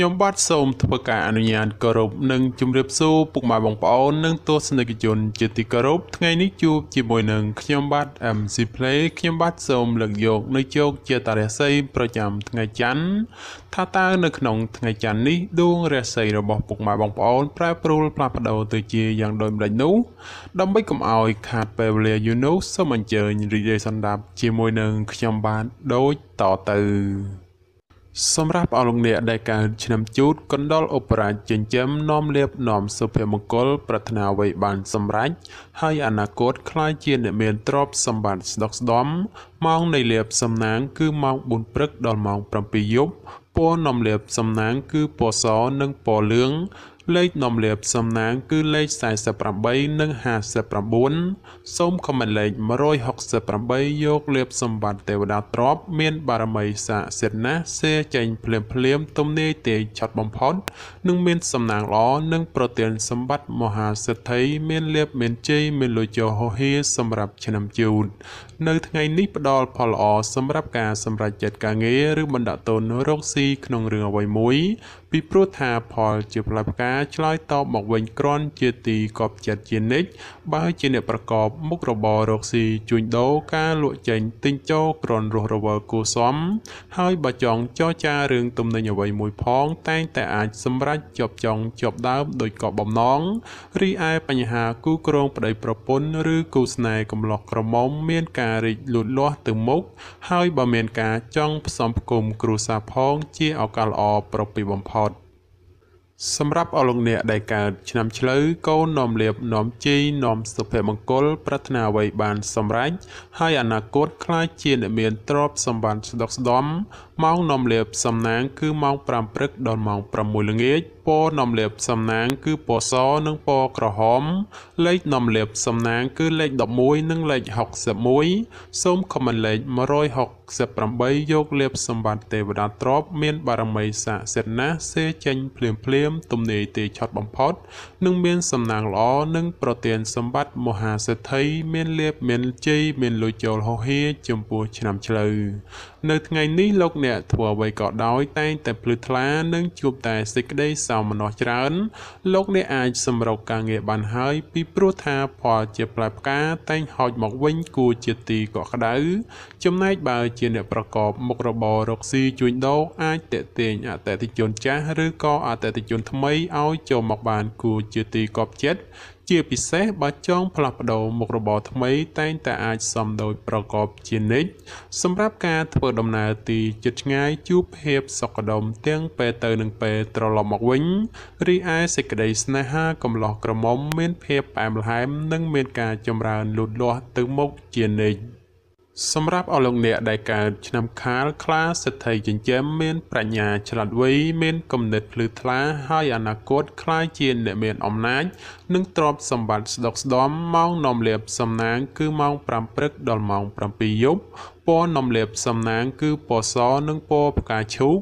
ខ្ញុំបាទសូមធ្វើការអនុញ្ញាតគោរពនិងជម្រាបសួរពុកម៉ែបងប្អូននិងទស្សនិកជនជាទីគោរពថ្ងៃនេះជួបជាមួយនឹងខ្ញុំបាទ MC Play ខ្ញុំបាទសូមលើកយកនៅជោគជាតារាសីប្រចាំថ្ងៃច័ន្ទថាតើនៅក្នុងថ្ងៃច័ន្ទនេះដួងរាសីរបស់ពុកម៉ែបងប្អូនប្រែប្រួលផ្លាស់ប្ដូរទៅជាយ៉ាងដូចម្ដេចនោះដើម្បីកុំឲ្យខាតពេលវេលាយូរនោះសូមអញ្ជើញរីករាយសន្តាប់ជាមួយនឹងខ្ញុំបាទដូចតទៅសម្រាប់អស់លោកអ្នកដែលកើតឆ្នាំជូតកណ្ដុរឧបរាជចិញ្ចឹមនាំលៀបនាំសុភមង្គលប្រាថ្នាអ្វីបានសម្រេចហើយអនាគតក្លាយជាអ្នកមានទ្រព្យសម្បត្តិស្ដុកស្ដម្ភម៉ោងនៃលៀបសំណាងគឺម៉ោង4ព្រឹកដល់ម៉ោង7យប់ពណ៌នាំលៀបសំណាងគឺពណ៌សនិងពណ៌លឿងលេខនាំលៀបសំណាងគឺលេខ48និង59សូមខមមិនលេខ168យកលៀបសម្បត្តិទេវតាទ្រព្យមានបារមីស័ក្តិសិទ្ធិណាស់សេចេញភ្លាមទំនាយទេឆាត់បំផុតនិងមានសំណាងល្អនិងប្រទានសម្បត្តិមហាសិទ្ធិមានលៀបមានជ័យមានលុយចូលហោហៀសម្រាប់ឆ្នាំជូតនៅថ្ងៃនេះផ្ដល់ផលល្អសម្រាប់ការសម្រេចចិត្តការងារឬបណ្ដាក់ទុនរកស៊ីក្នុងរឿងអ្វីមួយពីព្រោះថាផលជាផ្លែផ្កាឆ្លើយតបមកវិញគ្រាន់ជាទីកប់ចិត្តជានិច្ចបើជាអ្នកប្រកបមុខរបររកស៊ីជួញដូរការលក់ចេញទិញចូលគ្រាន់រស់រវើកគួសមហើយបើចង់ចរចារឿងទំនិញអ្វីមួយផងតែងតែអាចសម្រេចជាប់ចង់ជាប់ដើមដោយក៏បំណងរីឯបញ្ហាគូគ្រងប្តីប្រពន្ធឬគូស្នេហ៍កំឡោះក្រមុំមានការរីកលូតលាស់ទៅមុខហើយបើមានការចង់ផ្សំផ្គុំគ្រួសារផងជាឱកាសល្អប្រពៃបំផុតសម្រាប់អស់លោកអ្នកដែលកើតឆ្នាំឆ្លូវកូននាំលៀបនាំជ័យនាំសុភមង្គលប្រាថ្នាអ្វីបានសម្រេចហើយអនាគតក្លាយជាអ្នកមានទ្រព្យសម្បត្តិស្ដុកស្ដម្ភម៉ោងនាំលៀបសំណាងគឺម៉ោង5ព្រឹកដល់ម៉ោង6ល្ងាចពណ៌នាំលៀបសំណាងគឺពណ៌សនិងពណ៌ក្រហមលេខនាំលៀបសំណាងគឺលេខ11និងលេខ61សូមខមមិនលេខ168យកលៀបសម្បត្តិទេវតាទ្រព្យមានបារមីស័ក្តិសិទ្ធិណាស់សេចេញភ្លាមទំនាយទេឆាត់បំផុតនិងមានសំណាងល្អនិងប្រទានសម្បត្តិមហាសិទ្ធិមានលៀបមានជ័យមានលុយចូលហោហៀចំពោះឆ្នាំឆ្លូវនៅថ្ងៃនេះលោកអ្នកធ្វើអ្វីក៏ដោយតែងតែភ្លឺថ្លានិងជួបតែសេចក្តីសោមនស្សច្រើនលោកអ្នកអាចសម្រុកការងារបានហើយពីព្រោះថាផលជាផ្លែផ្កាតែងហោចមកវិញគួរជាទីកក់ក្ដៅចំណែកបើជាអ្នកប្រកបមុខរបររកស៊ីជួញដូរអាចតេទៀងអតិថិជនចាស់ឬក៏អតិថិជនថ្មីឲ្យចូលមកបានគួរជាទីកប់ចិត្តជាពិសេសបើចង់ផ្លាស់ប្ដូរមុខរបរថ្មីតែងតែអាចសមដោយប្រកបជានិច្ចសម្រាប់ការធ្វើដំណើរទីជិតឆ្ងាយជួបភាពសុខដុមទាំងពេលទៅនិងពេលត្រឡប់មកវិញរីឯសេចក្តីស្នេហាកំឡោះក្រមុំមានភាពផ្អែមល្ហែមនិងមានការចម្រើនលូតលាស់ទៅមុខជានិច្ចសម្រាប់អស់លោកអ្នកដែលកើតឆ្នាំខាលខ្លាសិទ្ធិចិញ្ចឹមមានប្រាជ្ញាឆ្លាតវៃមានគំនិតភ្លឺថ្លាហើយអនាគតក្លាយជាអ្នកមានអំណាចនិងទ្រព្យសម្បត្តិស្ដុកស្ដម្ភម៉ោងនាំលៀបសំណាងគឺម៉ោង5ព្រឹកដល់ម៉ោង7យប់ពណ៌នាំលៀបសំណាងគឺពណ៌សនិងពណ៌ផ្កាឈូក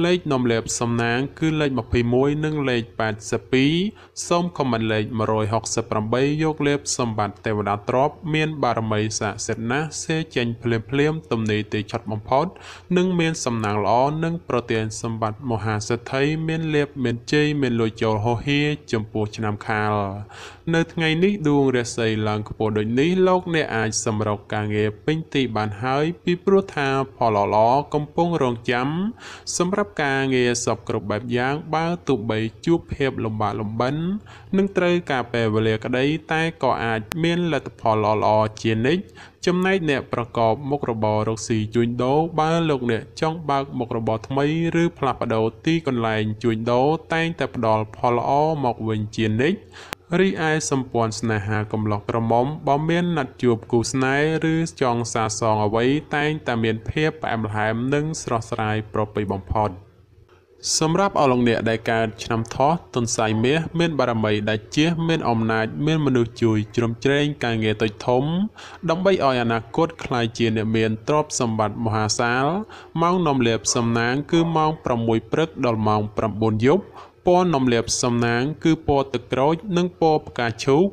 លេខនាំលៀបសំណាងគឺលេខ21និងលេខ82សូមខមមិនលេខ168យកលៀបសម្បត្តិទេវតាទ្រព្យមានបារមីស័ក្តិសិទ្ធិណាស់សេចេញភ្លាមទំនាយទេឆាត់បំផុតនិងមានសំណាងល្អនិងប្រទានសម្បត្តិមហាសិទ្ធិមានលៀបមានជ័យមានលុយចូលហោហៀចំពោះឆ្នាំខាលនៅថ្ងៃនេះដួងរាសីឡើងខ្ពស់ដូចនេះលោកអ្នកអាចសម្រុកការងារពេញទីបានហើយពីព្រោះថាផលល្អកំពុងរងចាំសម្រាប់ការងារសពគ្រប់បែបយ៉ាងបើទោះបីជួបភាពលំបាកលំបិននឹងត្រូវការពេលវេលាក្តីតែក៏អាចមានលទ្ធផលល្អជានិច្ចចំណែកអ្នកប្រកបមុខរបររកស៊ីជួញដូរបើលោកអ្នកចង់បើកមុខរបរថ្មីឬផ្លាស់ប្ដូរទីកន្លែងជួញដូរតែងតែផ្ដល់ផលល្អមកវិញជានិច្ចរីឯសម្ព័ន្ធស្នេហាកំឡោះក្រមុំបើមានណាត់ជួបគូស្នេហ៍ឬចង់សាសងអ្វីតែងតែមានភាពផ្អែមល្ហែមនិងស្រស់ស្រាយប្រពៃបំផុតសម្រាប់អស់លោកអ្នកដែលកើតឆ្នាំថោះទុនសាយមាសមានបារមីដាច់ជះមានអំណាចមានមនុស្សជួយជ្រោមជ្រែងការងារតូចធំដើម្បីឲ្យអនាគតក្លាយជាអ្នកមានទ្រព្យសម្បត្តិមហាសាលម៉ោងនាំលៀបសំណាងគឺម៉ោង6ព្រឹកដល់ម៉ោង9យប់ពណ៌នាំលៀបសំណាងគឺពណ៌ទឹកក្រូចនិងពណ៌ផ្កាឈូក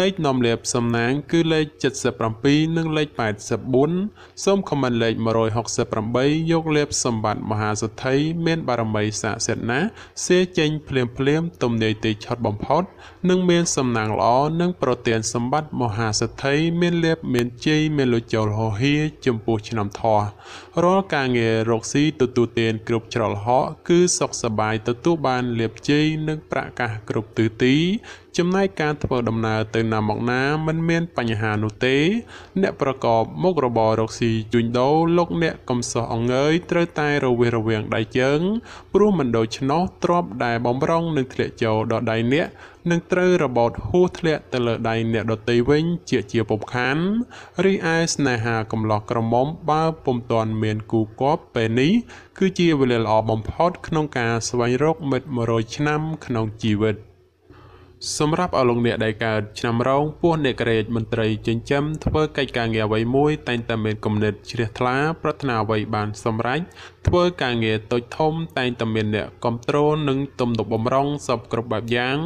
លេខនាំលាភសំណាងគឺលេខ77និងលេខ84សូមខមមិនលេខ168យកលាភសម្បត្តិមហាសទ្ធិមានបារមីស័ក្តិសិទ្ធិណាស់សេចេញភ្លាមទំនាយទីឆុតបំផុតនិងមានសំណាងល្អនិងប្រទានសម្បត្តិមហាសទ្ធិមានលាភមានជ័យមានលុយចូលហោហៀចំពោះឆ្នាំធោះរាល់ការងាររកស៊ីទទួលទានគ្រប់ច្រឡហកគឺសុខសប្បាយទទួលបានលាភជ័យនិងប្រាក់កាសគ្រប់ទិសទីចំណែកការធ្វើដំណើរទៅណាមកណាមិនមានបញ្ហានោះទេអ្នកប្រកបមុខរបររកស៊ីជួញដូរលោកអ្នកកំសោះអង្អើយត្រូវតែរវាសរវាងដៃជើងព្រោះមិនដូច្នោះទ្រព្យដែលបំរុងនឹងធ្លាក់ចូលដល់ដៃអ្នកនឹងត្រូវរបូតហួសធ្លាក់ទៅលើដៃអ្នកដទៃវិញជាពុំខានរីឯស្នេហាកំឡោះក្រមុំបើពុំទាន់មានគូគប់ពេលនេះគឺជាវេលាល្អបំផុតក្នុងការស្វែងរកមិត្ត100ឆ្នាំក្នុងជីវិតសម្រាប់អស់លោកអ្នកដែលកើតឆ្នាំរោងពោះអ្នកក្រេតមន្ត្រីចិញ្ចឹមធ្វើកិច្ចការងារអ្វីមួយតែងតែមានគំនិតជ្រះថ្លាប្រាថ្នាអ្វីបានសម្រេចធ្វើការងារតូចធំតែងតែមានអ្នកគ្រប់គ្រងនិងទំនុកបំរុងសពគ្រប់បែបយ៉ាង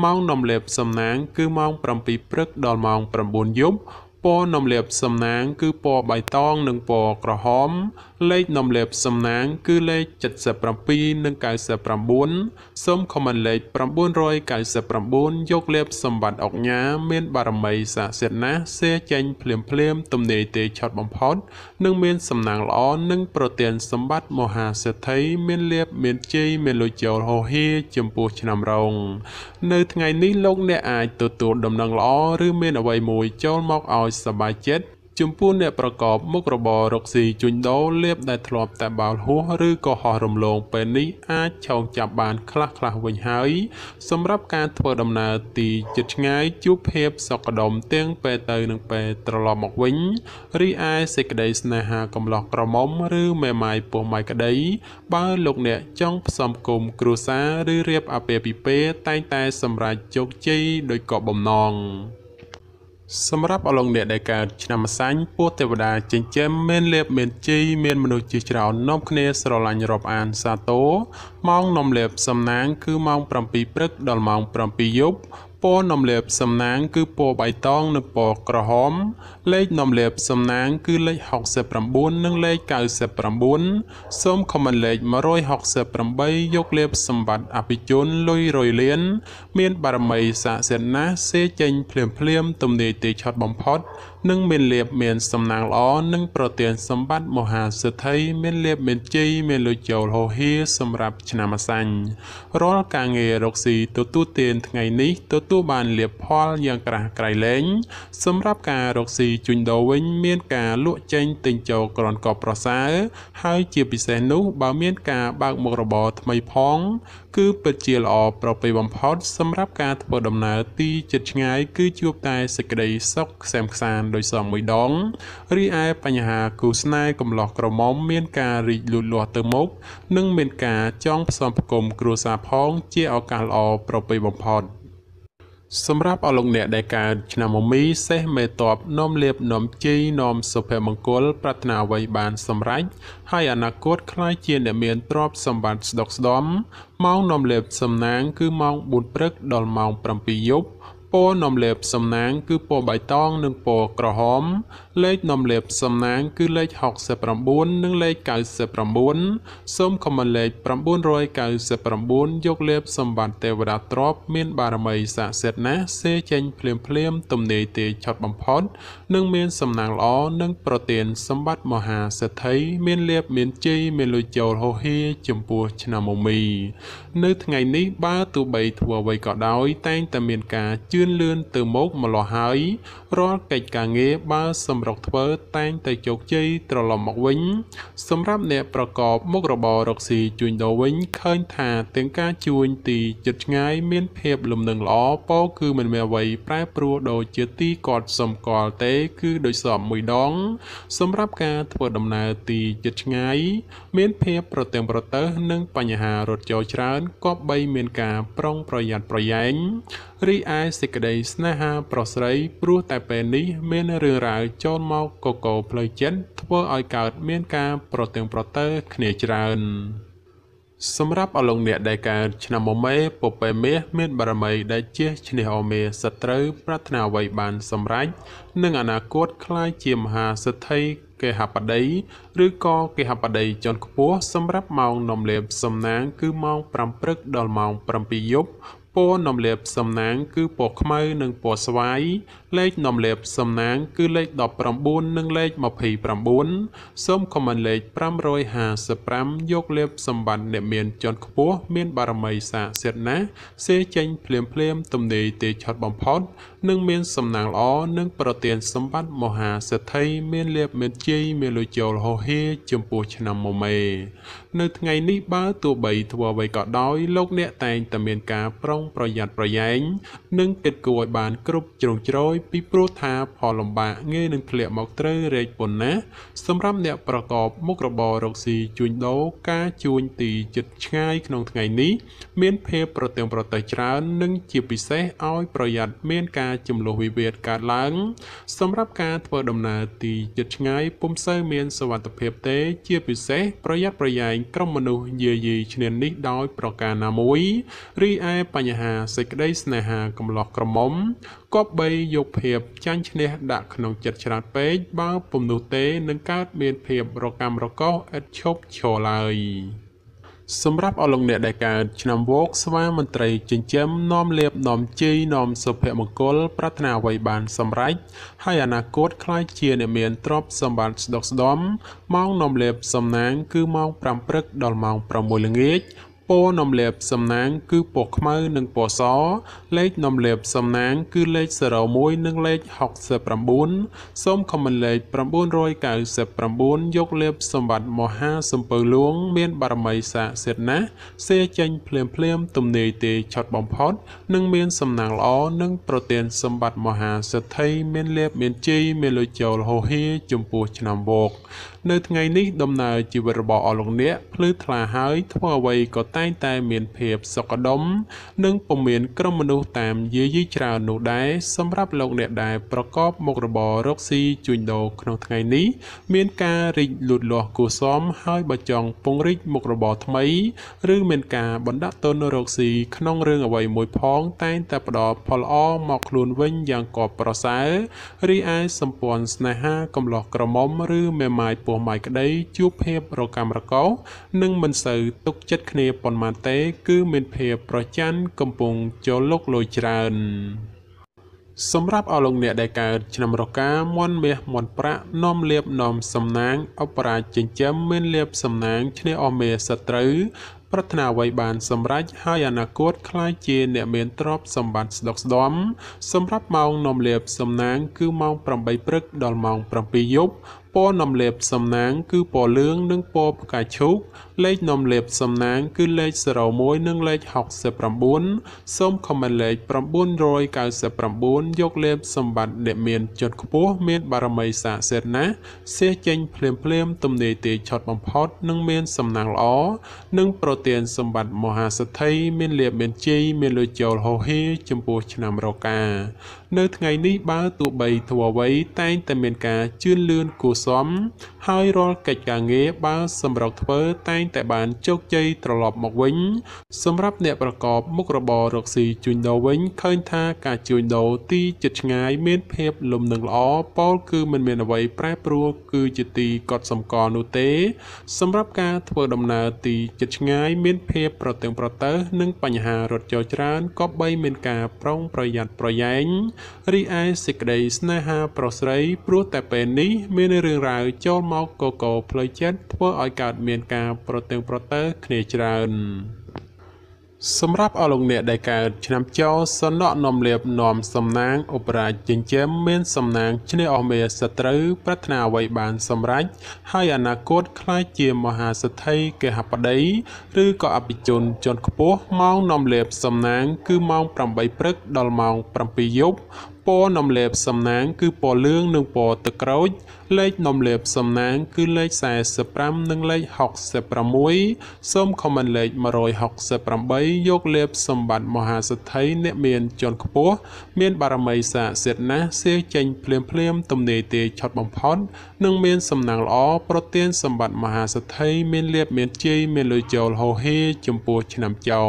ម៉ោងនាំលាភសំណាងគឺម៉ោង7ព្រឹកដល់ម៉ោង9យប់ពណ៌នាំលាភសំណាងគឺពណ៌បៃតងនិងពណ៌ក្រហមលេខនាំលាភសំណាងគឺលេខ77និង99សូមខមមិនលេខ999យកលាភសម្បត្តិអុកញ៉ាមានបារមីស័ក្តិសិទ្ធិណាស់សេចេញភ្លាមទំនាយទេឆុតបំផុតនិងមានសំណាងល្អនិងប្រទានសម្បត្តិមហាសេដ្ឋីមានលាភមានជ័យមានលុយចូលហោហៀចំពោះឆ្នាំរោងនៅថ្ងៃនេះលោកអ្នកអាចទទួលដំណឹងល្អឬមានអ្វីមួយចូលមកឲ្យសប្បាយចិត្តចំពោះអ្នកប្រកបមុខរបររកស៊ីជួញដូរលាភដែលធ្លាប់តែបាល់ហួសឬក៏ហោះរំលងពេលនេះអាចឆោងចាប់បានខ្លះវិញហើយសម្រាប់ការធ្វើដំណើរទីជិតឆ្ងាយជួបភាពសុខដុមទាំងពេលទៅនិងពេលត្រឡប់មកវិញរីឯសេចក្តីស្នេហាកំឡោះក្រមុំឬមេម៉ាយពោះម៉ាយក្តីបើលោកអ្នកចង់ផ្សំគុំគ្រួសារឬរៀបអាពាហ៍ពិពាហ៍តែងតែសម្រេចជោគជ័យដោយក៏បំណងសម្រាប់អស់លោកអ្នកដែលកើតឆ្នាំម្សាញ់ពោះទេវតាចិញ្ចឹមមានលាភមានជ័យមានមនុស្សជាច្រើននាំគ្នាស្រឡាញ់រាប់អានសាទរម៉ោងនាំលាភសំណាងគឺម៉ោង7ព្រឹកដល់ម៉ោង7យប់ពណ៌នាំលាភសំណាងគឺពណ៌បៃតងនិងពណ៌ក្រហមលេខនាំលាភសំណាងគឺលេខ69និងលេខ99សូមខមមិនលេខ168យកលាភសម្បត្តិអភិជនលុយរយលានមានបារមីស័ក្តិសិទ្ធិណាស់សេចេញភ្លាមទំនាយទីឆុតបំផុតនិងមានលាភមានសំណាងល្អនិងប្រទានសម្បត្តិមហាសេដ្ឋីមានលាភមានជ័យមានលុយចូលហោហៀសម្រាប់ឆ្នាំម្សាញ់រាល់ការងាររកស៊ីទទួលទានថ្ងៃនេះទទួលបានលាភផលយ៉ាងក្រាស់ក្រៃលែងសម្រាប់ការរកស៊ីជួញដូរវិញមានការលក់ចេញទិញចូលក្រនកបប្រសើរហើយជាពិសេសនោះបើមានការបើកមុខរបរថ្មីផងគឺពិតជាល្អប្រពៃបំផុតសម្រាប់ការធ្វើដំណើរទីជិតឆ្ងាយគឺជួបតែសេចក្តីសុខខ្សែមខ្សាន្តដោយសងមួយដងរីឯបញ្ហាគូស្នេហ៍កំឡោះក្រមុំមានការរីកលូតលាស់ទៅមុខនិងមានការចង់ផ្សំផ្គុំគ្រួសារផងជាឱកាសល្អប្រពៃបំផុតសម្រាប់អស់លោកអ្នកដែលកើតឆ្នាំមមីសេះមេតបនាំលាភនាំជ័យនាំសុភមង្គលប្រាថ្នាអ្វីបានសម្រេចហើយអនាគតក្លាយជាអ្នកមានទ្រព្យសម្បត្តិស្ដុកស្ដម្ភម៉ោងនាំលាភសំណាងគឺម៉ោង4ព្រឹកដល់ម៉ោង7យប់ពណ៌នាំលាភសំណាងគឺពណ៌បៃតងនិងពណ៌ក្រហមលេខនាំលាភសំណាងគឺលេខ69និងលេខ99សូមខមមិនលេខ999យកលាភសម្បត្តិទេវតាទ្រព្យមានបារមីស័ក្តិសិទ្ធិណាស់សេចេញភ្លាមទំនាយទេឆុតបំផុតនិងមានសំណាងល្អនិងប្រទានសម្បត្តិមហាសេដ្ឋីមានលាភមានជ័យមានលុយចូលហោហៀចំពោះឆ្នាំមមីនៅថ្ងៃនេះបើទោះបីធ្វើអ្វីក៏ដោយតែងតែមានការជឿនលឿនទៅមុខម្លោះហើយរាល់កិច្ចការងារបើសម្រុកធ្វើតែងតែជោគជ័យត្រឡប់មកវិញសម្រាប់អ្នកប្រកបមុខរបររកស៊ីជួញដូរវិញឃើញថាទាំងការជួញទីជិតឆ្ងាយមានភាពលំនឹងល្អពោលគឺមិនមានអ្វីប្រែប្រួលដូចជាទីគាត់សម្គាល់ទេគឺដោយសមមួយដងសម្រាប់ការធ្វើដំណើរទីជិតឆ្ងាយមានភាពប្រទាំងប្រទើសនិងបញ្ហារត់ចូលច្រើនក៏បីមានការប្រុងប្រយ័ត្នប្រយែងរីឯសេចក្តីស្នេហាប្រុសស្រីព្រោះតែពេលនេះមានរឿងរ៉ាវចូលមកកកផ្លូវចិត្តធ្វើឲ្យកើតមានការប្រទាំងប្រទើគ្នាច្រើន សម្រាប់អលងអ្នកដែលកើតឆ្នាំមមេពពែមាសមានបារមីដែលជាឈ្នះអមេសត្រូវប្រាថ្នាអ្វីបានសម្រេចនឹងអនាគតក្លាយជាមហាសិទ្ធិគេហបតីឬក៏គេហបតីជាន់ខ្ពស់សម្រាប់ម៉ោងនំលាបសំណាងគឺម៉ោង5ព្រឹកដល់ម៉ោង7យប់ពណ៌នំលាបសំណាងគឺពណ៌ខ្មៅនិងពណ៌ស្វាយលេខនំលាបសំណាងគឺលេខ19និងលេខ29សូមខមមិនលេខ555យកលេបសម្បត្តិអ្នកមានជាន់ខ្ពស់មានបារមីសាសិទ្ធណាស់សេចេញភ្លាមទំនេរទេឆត់បំផុតនិងមានសំណាងល្អនិងប្រទានសម្បត្តិមហាសេដ្ឋីមានលេបមានជ័យមានលុយចូលហោហៀចំពោះឆ្នាំមមេនៅថ្ងៃនេះបើទោះបីធ្វើអ្វីក៏ដោយលោកអ្នកតែងតែមានការប្រុងប្រយ័ត្នប្រយែងនិងគិតគូរឲ្យបានគ្រប់ជ្រុងជ្រោយពីព្រោះថាផលលំបាកងាយនឹងធ្លាក់មកត្រូវរែកប៉ុណ្ណាសម្រាប់អ្នកប្រកបមុខរបររកស៊ីជួញដូរការជួញទីជិតឆ្ងាយក្នុងថ្ងៃនេះមានភាពប្រទែងប្រទែងច្រើននិងជាពិសេសឲ្យប្រយ័ត្នមានការចំនួនវិវាទកើតឡើងសម្រាប់ការធ្វើដំណើរទីជិតឆ្ងាយពុំសូវមានសុវត្ថិភាពទេជាពិសេសប្រយ័ត្នប្រយែងក្រុមមនុស្សយាយីឈ្នានីសដោយប្រការណាមួយរីឯបញ្ហាសេចក្តីស្នេហាកំឡោះក្រមុំគប្បីយកភាពចាញ់ឈ្នះដាក់ក្នុងចិត្តច្រើនពេកបើពុំនោះទេនឹងកើតមានភាពរកាំរកោសឥតឈប់ឈរឡើយសម្រាប់អលងអ្នកដែលកើតឆ្នាំវោកស្វាមន្ត្រីចិញ្ចឹមនាំលៀបនាំជ័យនាំសុភមង្គលប្រាថ្នាអ្វីបានសម្រេចហើយអនាគតខ្លាចជាអ្នកមានទ្រព្យសម្បត្តិស្ដុកស្ដំម៉ោងនាំលៀបសំណាងគឺម៉ោង5ព្រឹកដល់ម៉ោង6ល្ងាចពណ៌នំលាបសំណាងគឺពណ៌ខ្មៅនិងពណ៌សលេខនំលាបសំណាងគឺលេខ01និងលេខ69សូមខមមិនលេខ999យកលេបសម្បត្តិមហាសំពៅលួងមានបារមីសាសិទ្ធណាស់សេចេញភ្លាមទំនេរទេឆត់បំផុតនិងមានសំណាងល្អនិងប្រទានសម្បត្តិមហាសិទ្ធិមានលេបមានជ័យមានលុយចូលហោហៀចំពោះឆ្នាំវោកនៅថ្ងៃនេះដំណើរជីវិតរបស់អស់លោកអ្នកភ្លឺថ្លាហើយធ្វើអ្វីក៏តែងតែមានភាពសុខដុមនិងពុំមានក្រុមមនុស្សតាមយាយីច្រើននោះដែរសម្រាប់លោកអ្នកដែលប្រកបមុខរបររកស៊ីជួញដូរក្នុងថ្ងៃនេះមានការរីកលូតលាស់គួរសមហើយបើចង់ពង្រីកមុខរបរថ្មីឬមានការបណ្ដាក់ទុនរកស៊ីក្នុងរឿងអ្វីមួយផងតែងតែផ្ដល់ផលល្អមកខ្លួនវិញយ៉ាងកប់ប្រសើររីឯសម្ព័ន្ធស្នេហាកំឡោះក្រមុំឬមេម៉ាយពោះម៉ាយក្តីជួបភាពរកាំរកោសនិងមិនសូវទុកចិត្តគ្នាប៉ុន្មានទេគឺមានភាពប្រច័ណ្ឌកំពុងចូលលុកលុយច្រើនសម្រាប់អស់លោកអ្នកដែលកើតឆ្នាំរកាមន់មាសមន់ប្រាក់នាំលៀបនាំសំណាងអបរាជចិញ្ចឹមមានលៀបសំណាងឈ្នះអស់មេសត្រូវប្រាថ្នាអ្វីបានសម្រេចហើយអនាគតខ្លាយជាអ្នកមានទ្រព្យសម្បត្តិស្ដុកស្ដំសម្រាប់ម៉ោងនាំលៀបសំណាងគឺម៉ោង8ព្រឹកដល់ម៉ោង7យប់ពណ៌នំលេបសំណាងគឺពណ៌លឿងនិងពណ៌ផ្កាឈូកលេខនំលេបសំណាងគឺលេខ01និងលេខ69សូមខមមិនលេខ999យកលេបសម្បត្តិអ្នកមានជាន់ខ្ពស់មានបារមីសាសិទ្ធណាស់សេចេញភ្លាមទំនេរទេឆត់បំផុតនិងមានសំណាងល្អនិងប្រទានសម្បត្តិមហាសិទ្ធិមានលេបមានជ័យមានលុយចូលហោហៀចំពោះឆ្នាំរកានៅថ្ងៃនេះបើទោះបីធ្វើអ្វីតែងតែមានការជឿនលឿនគួរសមហើយរាល់កិច្ចការងារបើសម្រុកធ្វើតែងតែបានជោគជ័យត្រឡប់មកវិញសម្រាប់អ្នកប្រកបមុខរបររកស៊ីជួញដូរវិញឃើញថាការជួញដូរទីជិតឆ្ងាយមានភាពលំនឹងល្អពោលគឺមិនមានអ្វីប្រែប្រួលគឺជាទីកត់សម្គាល់នោះទេសម្រាប់ការធ្វើដំណើរទីជិតឆ្ងាយមានភាពប្រទើងប្រទើសនិងបញ្ហារត់ចោលច្រើនក៏បីមានការប្រុងប្រយ័ត្នប្រយែងរីឯសេចក្តីស្នេហាប្រុសស្រីព្រោះតែពេលនេះមានរឿងរ៉ាវចូលមកកកផ្លូវចិត្តធ្វើឲ្យកើតមានការប្រទើងប្រទើសគ្នាច្រើនសម្រាប់អស់លោកអ្នកដែលកើតឆ្នាំចោសនៈនាំលៀបនាំសំណាងឧបរាជចិញ្ចឹមមានសំណាងឈ្នះអស់មេសត្រូវប្រាថ្នាអ្វីបានសម្រេចហើយអនាគតខ្លាចជាមហាសិទ្ធិគេហបតីឬក៏អភិជនជាន់ខ្ពស់ម៉ោងនាំលៀបសំណាងគឺម៉ោង8ព្រឹកដល់ម៉ោង7យប់ព ពណ៌នំលេបសំណាងគឺពណ៌លឿងនិងពណ៌ទឹកក្រូចលេខនំលេបសំណាងគឺលេខ45និងលេខ66សូមខមមិនលេខ168យកលេបសម្បត្តិមហាសទ្ធិអ្នកមានជាន់ខ្ពស់មានបារមីស័ក្តិសិទ្ធិណាស់សៀងចេញភ្លាមទំនេរទេឆត់បំផុតនិងមានសំណាងល្អប្រទានសម្បត្តិមហាសទ្ធិមានលៀបមានជ័យមានលុយចូលហូហេចំពោះឆ្នាំចោ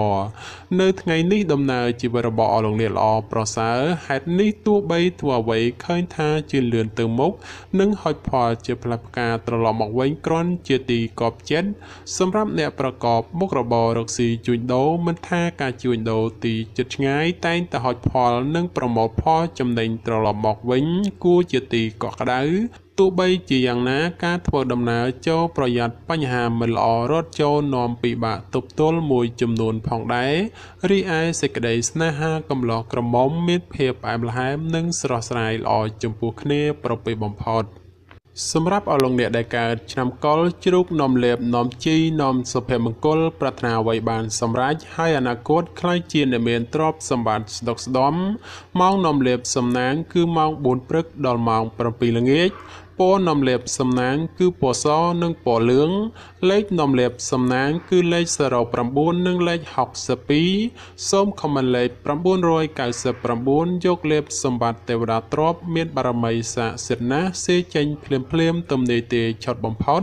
នៅថ្ងៃនេះដំណើរជីវិតរបស់អស់លោកអ្នកល្អប្រសើរហេតុនេះទោះបីធ្វើអ្វីឃើញថាជឿនលឿនទៅមុខនិងហុចផលជាផ្លែផ្កាត្រឡប់មកវិញគ្រាន់ជាទីកប់ចិត្តសម្រាប់អ្នកប្រកបមុខរបររកស៊ីជួញដូរមិនថាការជួញដូរទីជិតឆ្ងាយតែងតែហុចផលនិងប្រមូលផលចំណេញត្រឡប់មកវិញគួរជាទីកក់ក្ដៅទោះបីជាយ៉ាងណាការធ្វើដំណើរចូលប្រយ័ត្នបញ្ហាមិនល្អរត់ចូលនាំពិបាកទប់ទល់មួយចំនួនផងដែររីឯសេចក្តីស្នេហាកំឡោះក្រមុំមានភាពផ្អែមល្ហែមនិងស្រស់ស្រាយល្អចំពោះគ្នាប្រពៃបំផុតសម្រាប់អស់លោកអ្នកដែលកើតឆ្នាំកុរជ្រូកនាំលេបនាំជីនាំសុភមង្គលប្រាថ្នាអ្វីបានសម្រេចហើយអនាគតខ្លាយជាអ្នកមានទ្រព្យសម្បត្តិស្ដុកស្ដម្ភម៉ោងនាំលេបសំណាងគឺម៉ោង4ព្រឹកដល់ម៉ោង7ល្ងាចពណ៌នាំលេបសំណាងគឺពណ៌សនិងពណ៌លឿងលេខនាំលេបសំណាងគឺលេខ09និងលេខ62សូមខមមិនលេខ999យកលេបសម្បត្តិទេវតាទ្រព្យមានបារមីស័ក្តិសិទ្ធិណាស់សេចេញភ្លាមទំនេរទេឆត់បំផុត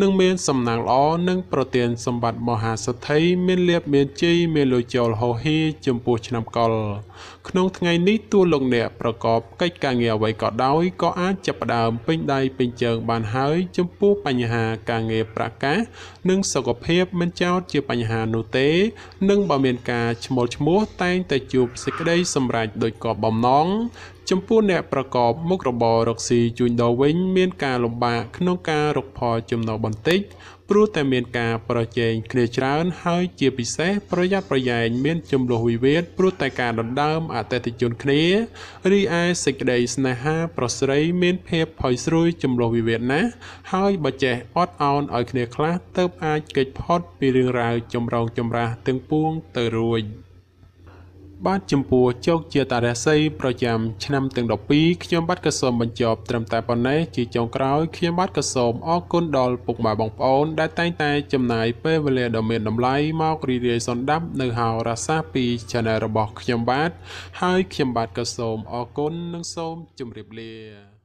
និងមានសំណាងល្អនិងប្រទានសម្បត្តិមហាសទ្ធិមានលៀបមានជ័យមានលុយចូលហូហេចំពោះឆ្នាំកុរក្នុងថ្ងៃនេះទោះលោកអ្នកប្រកបកិច្ចការងារអ្វីក៏ដោយក៏អាចចាប់ផ្ដើមពេញដៃពេញជើងបានហើយចំពោះបញ្ហាការងារប្រកាសនិងសុខភាពមិនចោទជាបញ្ហានោះទេនិងបើមានការឈ្មោះតែងតែជួបសេចក្តីសម្រេចដោយគោលបំណងចំពោះអ្នកប្រកបមុខរបររកស៊ីជួញដូរវិញមានការលំបាកក្នុងការរកផលចំណូលបន្តិចព្រោះតែមានការប្រជែងគ្នាច្រើនហើយជាពិសេសប្រយ័ត្នប្រយែងមានចំនួនវិវាទព្រោះតែការដណ្ដើមអតិថិជនគ្នារីឯសេចក្តីស្នេហាប្រស្រីមានភាពផុយស្រួយចំនួនវិវាទណាស់ហើយបើចេះអត់ឱនឲ្យគ្នាខ្លះទើបអាចគេចផុតពីរឿងរ៉ាវចម្រងចម្រាស់ទាំងពួងទៅរួចបាទចំពោះជោគជាតារាសីប្រចាំឆ្នាំទាំង12ខ្ញុំបាទក៏សូមបញ្ចប់ត្រឹមតែប៉ុណ្ណេះជាចុងក្រោយខ្ញុំបាទក៏សូមអរគុណដល់ពុកម៉ែបងប្អូនដែលតែងតែចំណាយពេលវេលាដ៏មានតម្លៃមករីករាយសន្តាប់នៅហោរាសាស្ត្រពី Channel របស់ខ្ញុំបាទហើយខ្ញុំបាទក៏សូមអរគុណនិងសូមជម្រាបលា